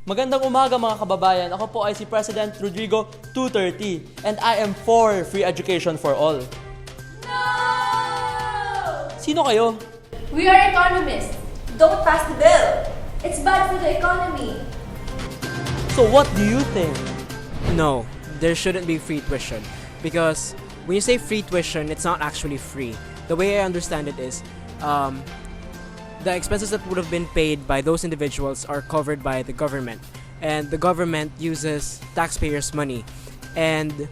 Magandang umaga mga kababayan. Ako po ay si President Rodrigo 230 and I am for free education for all. No! Sino kayo? We are economists. Don't pass the bill. It's bad for the economy. So what do you think? No, there shouldn't be free tuition because when you say free tuition, it's not actually free. The way I understand it is, the expenses that would have been paid by those individuals are covered by the government, and the government uses taxpayers' money. And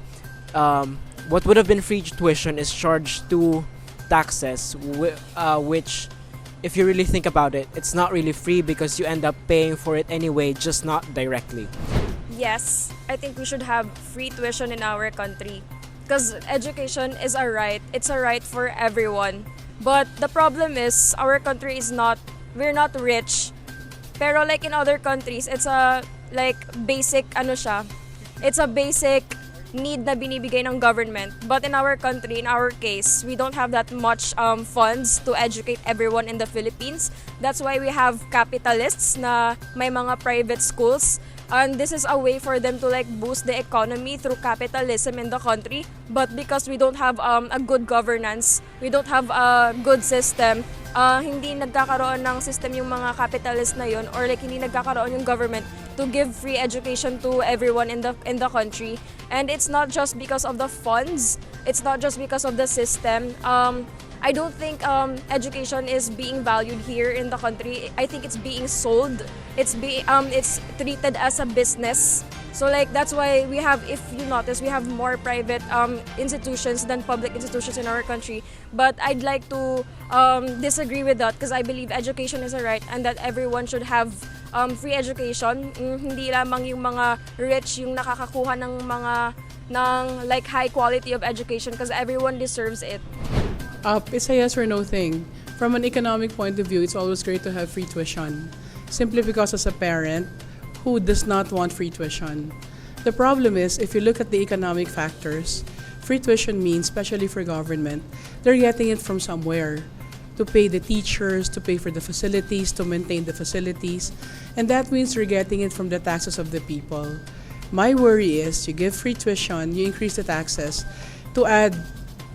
what would have been free tuition is charged to taxes, which, if you really think about it, it's not really free because you end up paying for it anyway, just not directly. Yes, I think we should have free tuition in our country because education is a right. It's a right for everyone. But the problem is our country is we're not rich. Pero like in other countries, it's a like basic it's a basic need na binibigay ng government. But in our country, in our case, we don't have that much funds to educate everyone in the Philippines. That's why we have capitalists na may mga private schools. And this is a way for them to like boost the economy through capitalism in the country. But because we don't have a good governance, we don't have a good system, hindi nagkakaroon ng system yung mga capitalist na yun, or like hindi nagkakaroon yung government to give free education to everyone in the country. And it's not just because of the funds, it's not just because of the system. I don't think education is being valued here in the country. I think it's being sold. It's treated as a business. So like that's why we have, if you notice, we have more private institutions than public institutions in our country. But I'd like to disagree with that because I believe education is a right and that everyone should have free education. Hindi lamang yung mga rich yung nakakakuha ng like high quality of education because everyone deserves it. It's a yes or no thing. From an economic point of view, it's always great to have free tuition. Simply because as a parent, who does not want free tuition? The problem is, if you look at the economic factors, free tuition means, especially for government, they're getting it from somewhere. To pay the teachers, to pay for the facilities, to maintain the facilities. And that means you're getting it from the taxes of the people. My worry is, you give free tuition, you increase the taxes, to add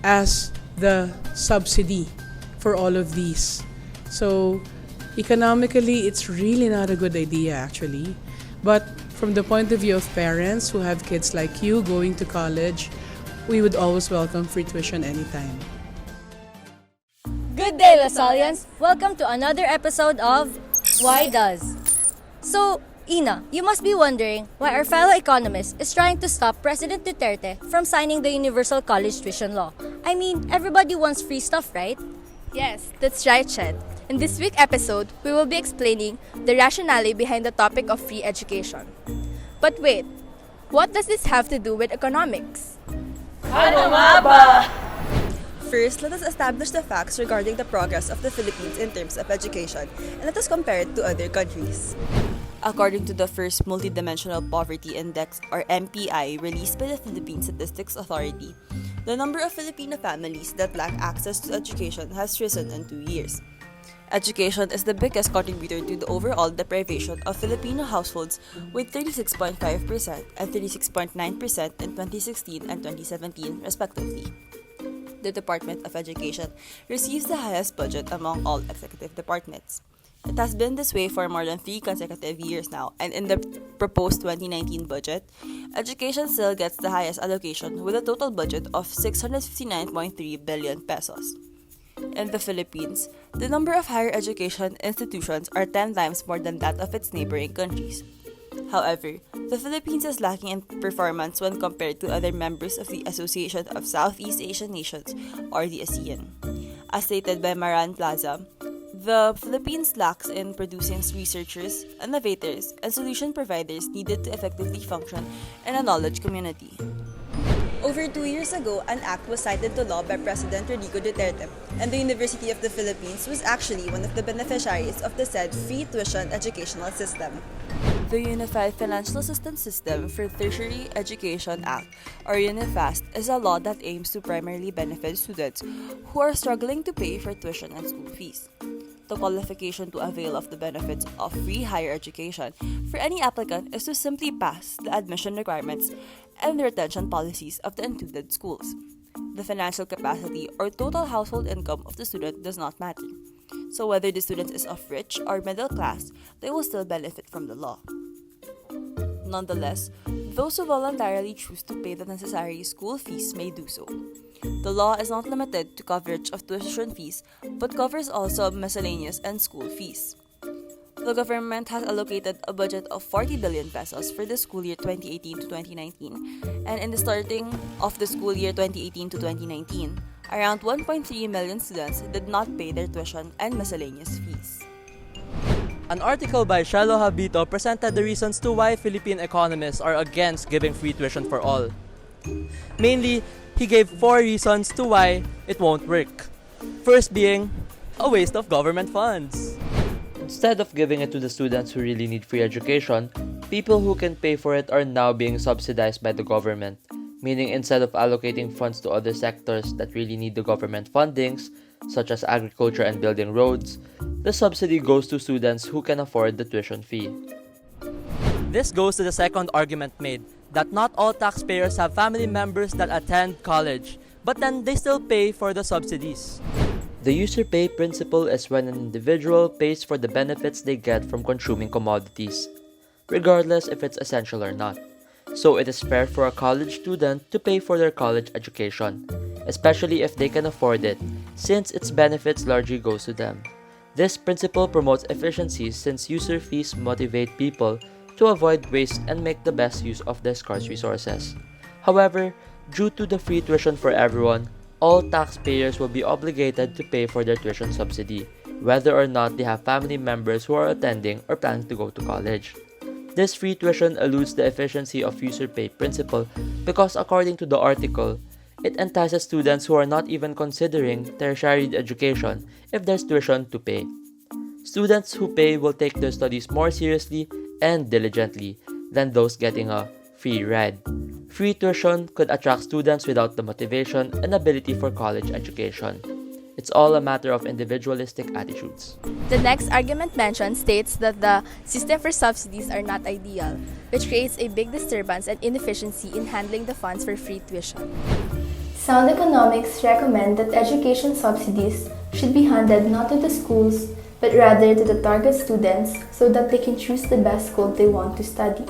as the subsidy for all of these. So economically, it's really not a good idea actually. But from the point of view of parents who have kids like you going to college, we would always welcome free tuition anytime. Good day, Lasalians! Welcome to another episode of Why Does? So, Ina, you must be wondering why our fellow economist is trying to stop President Duterte from signing the Universal College Tuition Law. I mean, everybody wants free stuff, right? Yes, that's right, Shed. In this week's episode, we will be explaining the rationale behind the topic of free education. But wait, what does this have to do with economics? Ano nga ba? First, let us establish the facts regarding the progress of the Philippines in terms of education, and let us compare it to other countries. According to the first Multidimensional Poverty Index, or MPI, released by the Philippine Statistics Authority, the number of Filipino families that lack access to education has risen in 2 years. Education is the biggest contributor to the overall deprivation of Filipino households, with 36.5% and 36.9% in 2016 and 2017, respectively. The Department of Education receives the highest budget among all executive departments. It has been this way for more than 3 consecutive years now, and in the proposed 2019 budget, education still gets the highest allocation with a total budget of 659.3 billion pesos. In the Philippines, the number of higher education institutions are 10 times more than that of its neighboring countries. However, the Philippines is lacking in performance when compared to other members of the Association of Southeast Asian Nations, or the ASEAN. As stated by Maran Plaza, the Philippines lacks in producing researchers, innovators, and solution providers needed to effectively function in a knowledge community. Over 2 years ago, an act was signed into law by President Rodrigo Duterte, and the University of the Philippines was actually one of the beneficiaries of the said free tuition educational system. The Unified Financial Assistance System for Tertiary Education Act, or UNIFAST, is a law that aims to primarily benefit students who are struggling to pay for tuition and school fees. The qualification to avail of the benefits of free higher education for any applicant is to simply pass the admission requirements and the retention policies of the included schools. The financial capacity or total household income of the student does not matter. So whether the student is of rich or middle class, they will still benefit from the law. Nonetheless, those who voluntarily choose to pay the necessary school fees may do so. The law is not limited to coverage of tuition fees, but covers also miscellaneous and school fees. The government has allocated a budget of 40 billion pesos for the school year 2018 to 2019, and in the starting of the school year 2018 to 2019, around 1.3 million students did not pay their tuition and miscellaneous fees. An article by Shelo Habito presented the reasons to why Philippine economists are against giving free tuition for all. Mainly, he gave 4 reasons to why it won't work. First being, a waste of government funds. Instead of giving it to the students who really need free education, people who can pay for it are now being subsidized by the government, meaning instead of allocating funds to other sectors that really need the government fundings, such as agriculture and building roads, the subsidy goes to students who can afford the tuition fee. This goes to the second argument made, that not all taxpayers have family members that attend college, but then they still pay for the subsidies. The user pay principle is when an individual pays for the benefits they get from consuming commodities, regardless if it's essential or not. So it is fair for a college student to pay for their college education, especially if they can afford it, since its benefits largely goes to them. This principle promotes efficiency since user fees motivate people to avoid waste and make the best use of their scarce resources. However, due to the free tuition for everyone, all taxpayers will be obligated to pay for their tuition subsidy, whether or not they have family members who are attending or planning to go to college. This free tuition eludes the efficiency of user pay principle because according to the article, it entices students who are not even considering tertiary education if there's tuition to pay. Students who pay will take their studies more seriously and diligently than those getting a free ride. Free tuition could attract students without the motivation and ability for college education. It's all a matter of individualistic attitudes. The next argument mentioned states that the system for subsidies are not ideal, which creates a big disturbance and inefficiency in handling the funds for free tuition. Sound economics recommend that education subsidies should be handed not to the schools, but rather to the target students so that they can choose the best school they want to study.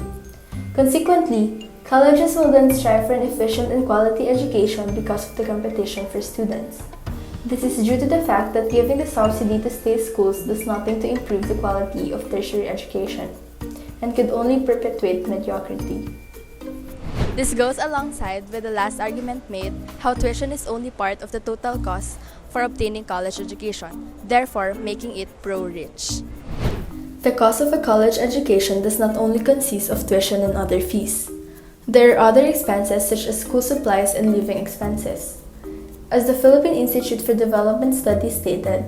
Consequently, colleges will then strive for an efficient and quality education because of the competition for students. This is due to the fact that giving the subsidy to state schools does nothing to improve the quality of tertiary education and could only perpetuate mediocrity. This goes alongside with the last argument made, how tuition is only part of the total cost for obtaining college education, therefore making it pro-rich. The cost of a college education does not only consist of tuition and other fees. There are other expenses such as school supplies and living expenses. As the Philippine Institute for Development Studies stated,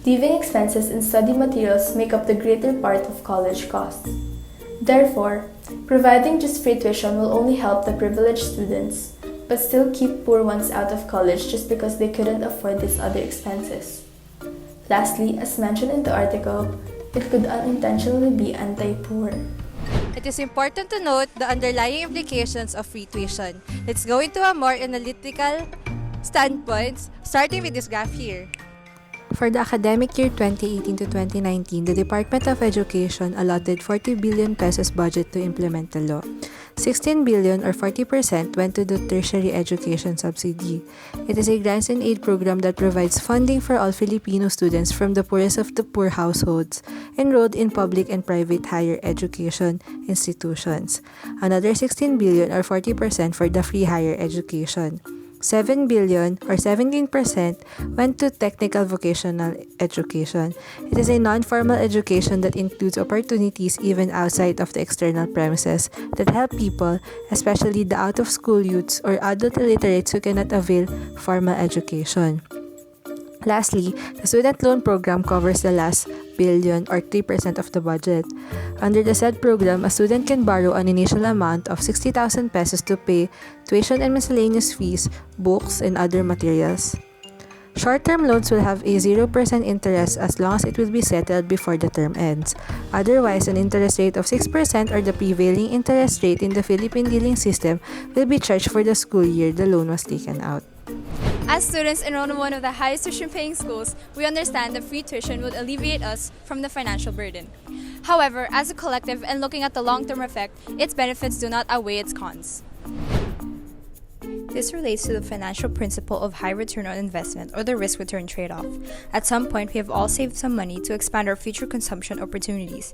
living expenses and study materials make up the greater part of college costs. Therefore, providing just free tuition will only help the privileged students, but still keep poor ones out of college just because they couldn't afford these other expenses. Lastly, as mentioned in the article, it could unintentionally be anti-poor. It is important to note the underlying implications of free tuition. Let's go into a more analytical standpoints, starting with this graph here. For the academic year 2018 to 2019, the Department of Education allotted 40 billion pesos budget to implement the law. 16 billion or 40% went to the tertiary education subsidy. It is a grants and aid program that provides funding for all Filipino students from the poorest of the poor households enrolled in public and private higher education institutions. Another 16 billion or 40% for the free higher education. 7 billion or 17% went to technical vocational education. It is a non-formal education that includes opportunities even outside of the external premises that help people, especially the out-of-school youths or adult illiterates who cannot avail formal education. Lastly, the student loan program covers the last billion or 3% of the budget. Under the said program, a student can borrow an initial amount of 60,000 pesos to pay tuition and miscellaneous fees, books, and other materials. Short-term loans will have a 0% interest as long as it will be settled before the term ends. Otherwise, an interest rate of 6% or the prevailing interest rate in the Philippine dealing system will be charged for the school year the loan was taken out. As students enrolled in one of the highest tuition-paying schools, we understand that free tuition would alleviate us from the financial burden. However, as a collective and looking at the long-term effect, its benefits do not outweigh its cons. This relates to the financial principle of high return on investment or the risk-return trade-off. At some point, we have all saved some money to expand our future consumption opportunities.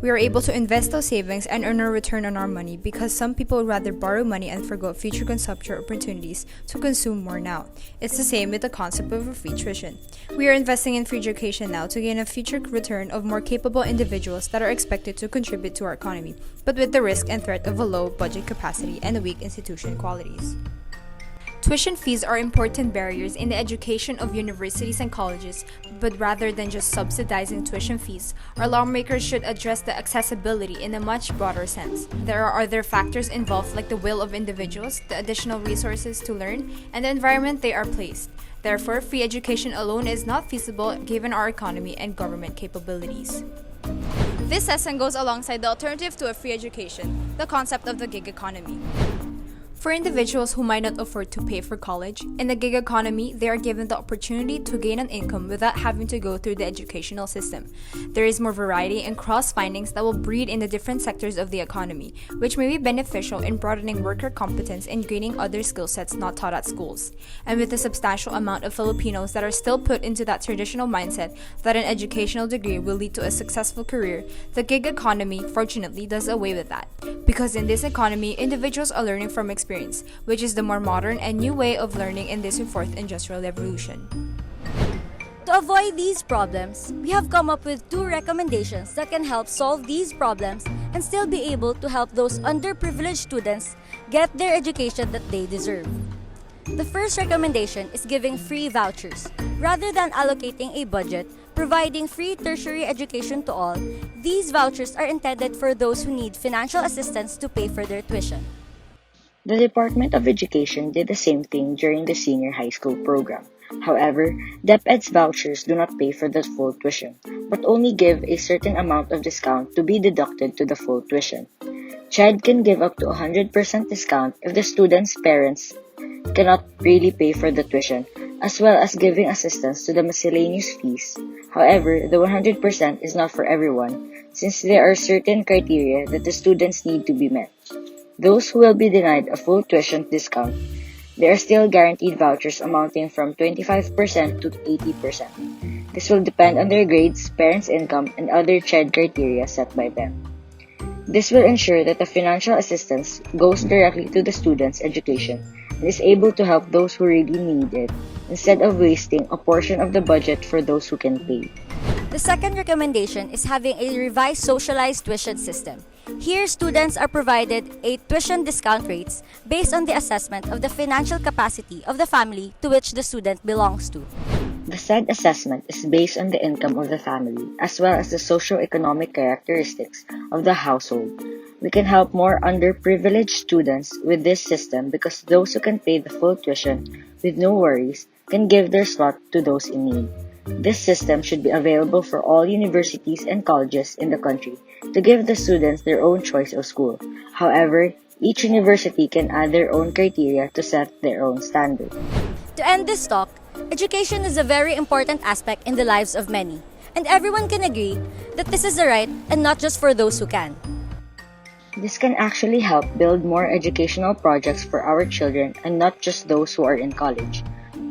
We are able to invest those savings and earn a return on our money because some people would rather borrow money and forgo future consumption opportunities to consume more now. It's the same with the concept of a free tuition. We are investing in free education now to gain a future return of more capable individuals that are expected to contribute to our economy, but with the risk and threat of a low budget capacity and weak institution qualities. Tuition fees are important barriers in the education of universities and colleges, but rather than just subsidizing tuition fees, our lawmakers should address the accessibility in a much broader sense. There are other factors involved like the will of individuals, the additional resources to learn, and the environment they are placed. Therefore, free education alone is not feasible given our economy and government capabilities. This lesson goes alongside the alternative to a free education, the concept of the gig economy. For individuals who might not afford to pay for college, in the gig economy, they are given the opportunity to gain an income without having to go through the educational system. There is more variety and cross-findings that will breed in the different sectors of the economy, which may be beneficial in broadening worker competence and gaining other skill sets not taught at schools. And with the substantial amount of Filipinos that are still put into that traditional mindset that an educational degree will lead to a successful career, the gig economy, fortunately, does away with that. Because in this economy, individuals are learning from experience, which is the more modern and new way of learning in this fourth industrial revolution. To avoid these problems, we have come up with 2 recommendations that can help solve these problems and still be able to help those underprivileged students get their education that they deserve. The first recommendation is giving free vouchers. Rather than allocating a budget, providing free tertiary education to all, these vouchers are intended for those who need financial assistance to pay for their tuition. The Department of Education did the same thing during the senior high school program. However, DepEd's vouchers do not pay for the full tuition, but only give a certain amount of discount to be deducted to the full tuition. CHED can give up to 100% discount if the student's parents cannot really pay for the tuition, as well as giving assistance to the miscellaneous fees. However, the 100% is not for everyone, since there are certain criteria that the students need to be met. Those who will be denied a full tuition discount, they are still guaranteed vouchers amounting from 25% to 80%. This will depend on their grades, parents' income, and other CHED criteria set by them. This will ensure that the financial assistance goes directly to the student's education and is able to help those who really need it, instead of wasting a portion of the budget for those who can pay. The second recommendation is having a revised socialized tuition system. Here, students are provided a tuition discount rates based on the assessment of the financial capacity of the family to which the student belongs to. The said assessment is based on the income of the family, as well as the socio-economic characteristics of the household. We can help more underprivileged students with this system because those who can pay the full tuition with no worries can give their slot to those in need. This system should be available for all universities and colleges in the country to give the students their own choice of school. However, each university can add their own criteria to set their own standard. To end this talk, education is a very important aspect in the lives of many, and everyone can agree that this is the right and not just for those who can. This can actually help build more educational projects for our children and not just those who are in college.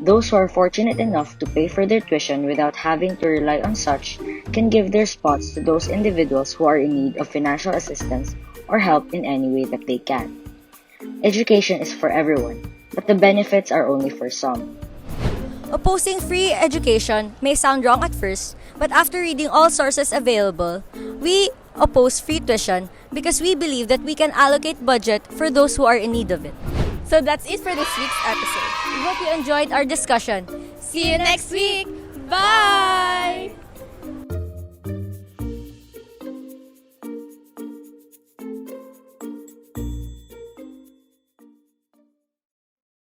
Those who are fortunate enough to pay for their tuition without having to rely on such can give their spots to those individuals who are in need of financial assistance or help in any way that they can. Education is for everyone, but the benefits are only for some. Opposing free education may sound wrong at first, but after reading all sources available, we oppose free tuition because we believe that we can allocate budget for those who are in need of it. So that's it for this week's episode. We hope you enjoyed our discussion. See you next week! Bye!